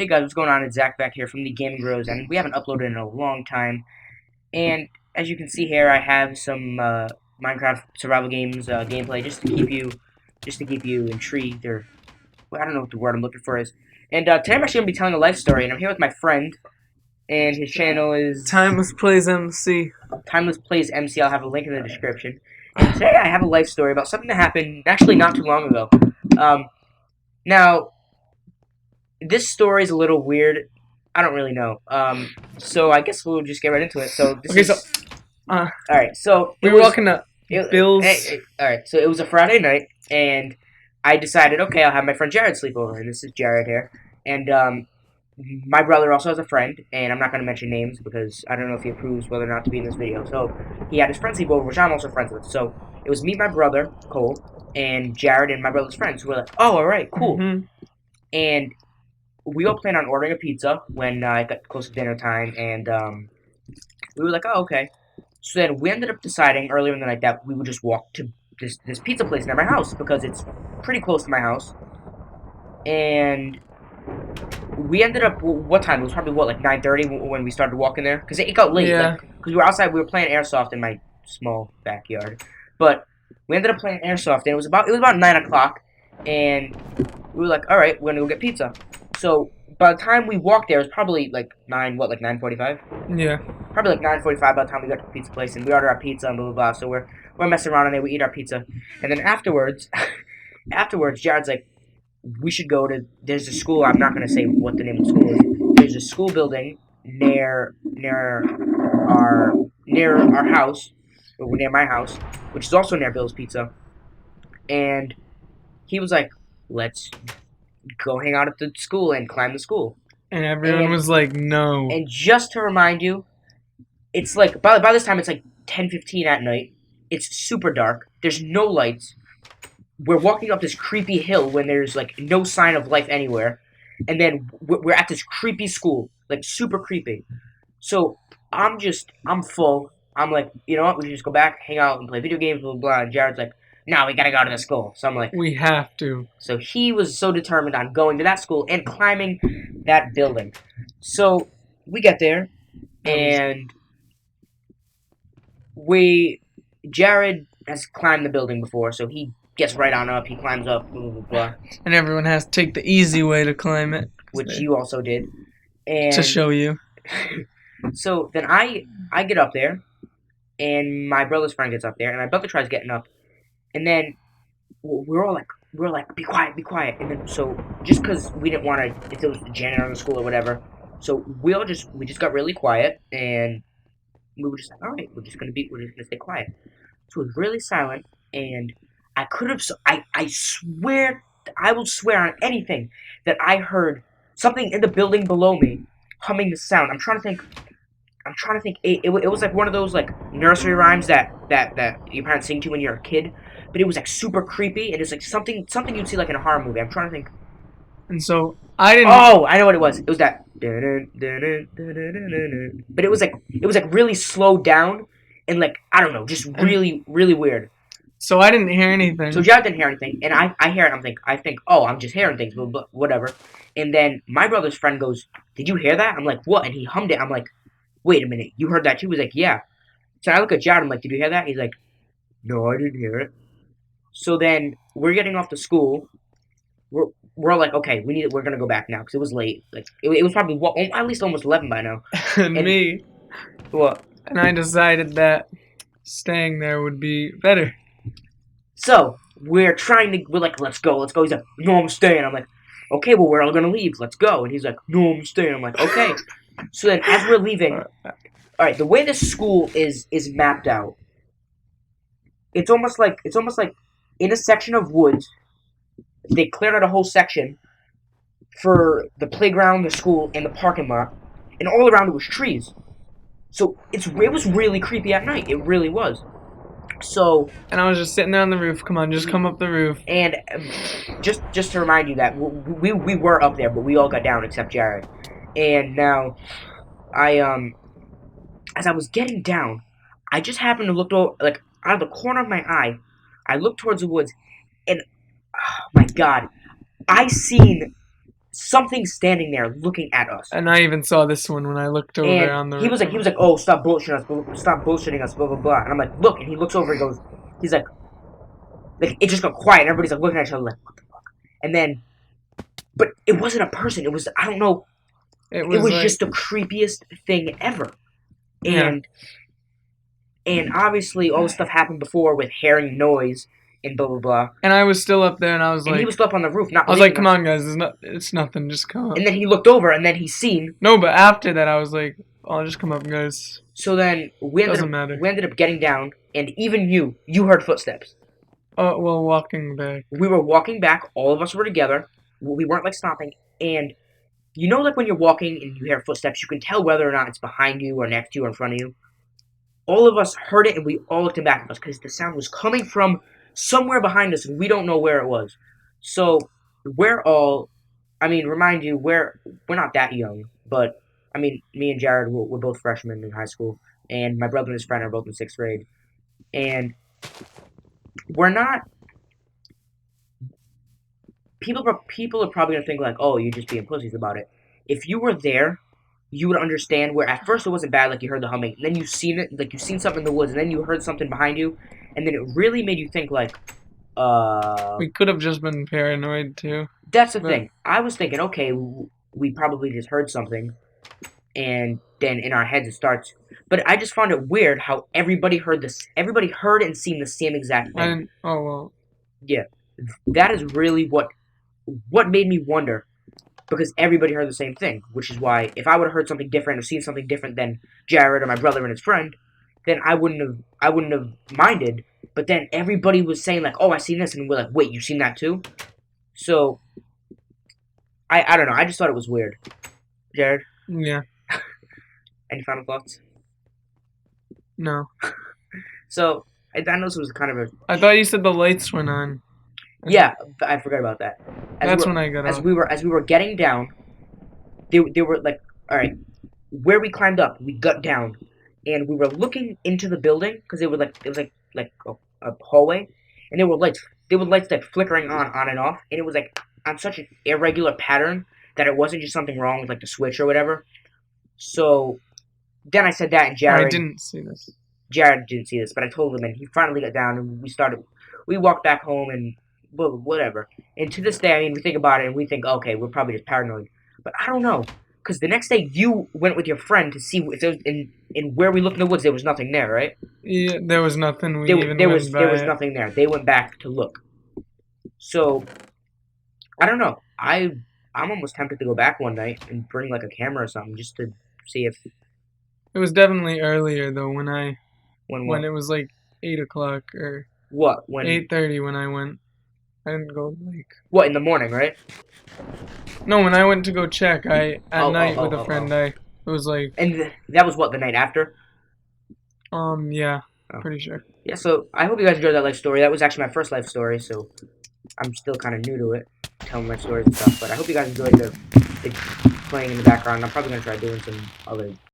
Hey guys, what's going on? It's Zach back here from the Gaming Bros, and we haven't uploaded in a long time. And as you can see here, I have some Minecraft survival games gameplay just to keep you intrigued, or well, I don't know what the word I'm looking for is. And today I'm actually gonna be telling a life story, and I'm here with my friend, and his channel is Timeless Plays MC. Timeless Plays MC. I'll have a link in the description. And today I have a life story about something that happened actually not too long ago. Um, now this story is a little weird. I don't really know. So I guess we'll just get right into it. So this Okay, is so all right. So we were walking to Bill's. all right. So it was a Friday night, and I decided, okay, I'll have my friend Jared sleep over, and this is Jared here, and my brother also has a friend, and I'm not going to mention names because I don't know if he approves whether or not to be in this video. So he had his friend sleep over, which I'm also friends with. So it was me, my brother Cole, and Jared, and my brother's friends. Who were like, oh, all right, cool, and we all planned on ordering a pizza when it got close to dinner time, and we were like, oh, okay. So then we ended up deciding earlier in the night that we would just walk to this pizza place near my house because it's pretty close to my house. And we ended up, what time? It was probably, what, like 9:30 when we started walking there? Because it got late, Yeah. like, because we were outside, we were playing airsoft in my small backyard. But we ended up playing airsoft, and it was about 9 o'clock, and we were like, all right, we're gonna go get pizza. So by the time we walked there, it was probably like 9:45? Yeah. Probably like 9:45 by the time we got to the pizza place, and we ordered our pizza and blah blah blah. So we're messing around in there. We eat our pizza, and then afterwards, Jared's like, we should go to. There's a school. I'm not gonna say what the name of the school is. There's a school building our near our house, or near my house, which is also near Bill's Pizza. And he was like, let's go hang out at the school and climb the school. And everyone And was like, no. and just to remind you, it's like by this time it's like 10:15 at night. It's super dark. There's no lights. We're walking up this creepy hill when there's like no sign of life anywhere, and then we're at this creepy school, like super creepy. So I'm full. I'm like, you know what? We should just go back, hang out, and play video games, blah blah blah. And Jared's like, no, we gotta go to the school. So I'm like, We have to. so he was so determined on going to that school and climbing that building. So we get there, and Jared has climbed the building before, so he gets right on up. He climbs up, blah blah blah, And everyone has to take the easy way to climb it. which you also did. To And show you. so then I get up there, and my brother's friend gets up there, and my brother tries getting up, and then we're like be quiet, be quiet, and then so just because we didn't want to, if it was the janitor in the school or whatever, so we just got really quiet, and we were just like, all right, we're just gonna stay quiet. So it was really silent, and I could have, I swear, I will swear on anything that I heard something in the building below me humming the sound. I'm trying to think. It was like one of those like nursery rhymes that your parents sing to when you're a kid, but it was like super creepy. It is like something you'd see like in a horror movie. I'm trying to think. And so I didn't. Oh, I know what it was. It was that. But it was like really slowed down and like I don't know, just really weird. So I didn't hear anything. So Jared didn't hear anything, and I hear it. I think, oh, I'm just hearing things, but whatever. And then my brother's friend goes, "Did you hear that?" I'm like, "What?" And he hummed it. I'm like, "Wait a minute, you heard that too?" He was like, "Yeah." So I look at Jared. I'm like, "Did you hear that?" He's like, "No, I didn't hear it." So then we're getting off to school. We're we're like, okay, we're gonna go back now because it was late. Like it was probably at least almost 11 by now. And And me. what? And I decided that staying there would be better. So we're like, let's go, let's go. He's like, no, I'm staying. I'm like, okay, well, we're all gonna leave. Let's go. And he's like, no, I'm staying. I'm like, okay. So then, as we're leaving, all right, the way this school is mapped out, it's almost like in a section of woods, they cleared out a whole section for the playground, the school, and the parking lot, and all around it was trees. So it was really creepy at night. It really was. So And I was just sitting there on the roof. Come on, just come up the roof. and just to remind you that we were up there, but we all got down except Jared. And now I as I was getting down, I just happened to look like out of the corner of my eye. I looked towards the woods, and oh my God, I seen something standing there looking at us. And I even saw this one when I looked over And on he the. was like, oh, stop bullshitting us, stop bullshitting us, blah blah blah. And I'm like, look, and he looks over, he goes, he's like it just got quiet, and everybody's like looking at each other, like, what the fuck? And then, but it wasn't a person. It was, I don't know, It it was was like, just the creepiest thing ever. yeah. And obviously all the stuff happened before with hearing noise and blah blah blah. And I was still up there, and And he was still up on the roof, not I was like, believing come us. on, guys, it's nothing, just come up. And then he looked over, and then he seen. No, but after that, I was like, I'll just come up, guys. So then Doesn't matter. we ended up getting down, and even you heard footsteps. Oh, well, walking back. We were walking back. All of us were together. We weren't like stopping. And you know, like when you're walking and you hear footsteps, you can tell whether or not it's behind you or next to you or in front of you. All of us heard it, and we all looked back at us because the sound was coming from somewhere behind us, and we don't know where it was. So we're all, I mean, remind you, we're not that young, but I mean, me and Jared, we're both freshmen in high school, and my brother and his friend are both in sixth grade, and we're not. People are probably gonna think like, oh, you're just being pussies about it. If you were there, you would understand where at first it wasn't bad, like you heard the humming, and then you seen it, like you seen something in the woods, and then you heard something behind you, and then it really made you think like, We could have just been paranoid, too. that's the But thing. I was thinking, okay, we probably just heard something, and then in our heads it starts. But I just found it weird how everybody heard this. Everybody heard and seen the same exact I thing. didn't. Oh, well. Yeah, that is really what made me wonder because everybody heard the same thing. Which is why if I would have heard something different or seen something different than Jared or my brother and his friend, then I wouldn't have minded. But then everybody was saying like, "Oh, I seen this," and we're like, "Wait, you seen that too?" So I don't know. I just thought it was weird. Jared, Yeah. any final thoughts? No. So I know this was kind of a I thought you said the lights went on. yeah. I forgot about that. That's when I got off. As we were getting down, they were like, all right, where we climbed up, we got down, and we were looking into the building because it was like a hallway, and there were lights like flickering on and off, and it was like on such an irregular pattern that it wasn't just something wrong with like the switch or whatever. So then I said that, and I didn't see this. Jared didn't see this, but I told him, and he finally got down, and we walked back home, and well, whatever. And to this day, I mean, we think about it, and we think, okay, we're probably just paranoid, but I don't know, because the next day you went with your friend to see if there was, in where we looked in the woods, there was nothing there, right? Yeah, there was nothing. We There, even there went was by there was it. nothing there. They went back to look. So I don't know. I'm almost tempted to go back one night and bring like a camera or something just to see if It was definitely earlier though when when what it was like 8 o'clock or what when 8:30 when I went. I didn't go like what in the morning, right? no when I went to go check. I at Oh, oh, night oh, with a oh, friend. oh. I it was like And that was what the night after. yeah, Oh. pretty sure. Yeah, so I hope you guys enjoyed that life story. That was actually my first life story, so I'm still kind of new to it, telling my stories and stuff. But I hope you guys enjoyed the playing in the background. I'm probably gonna try doing some other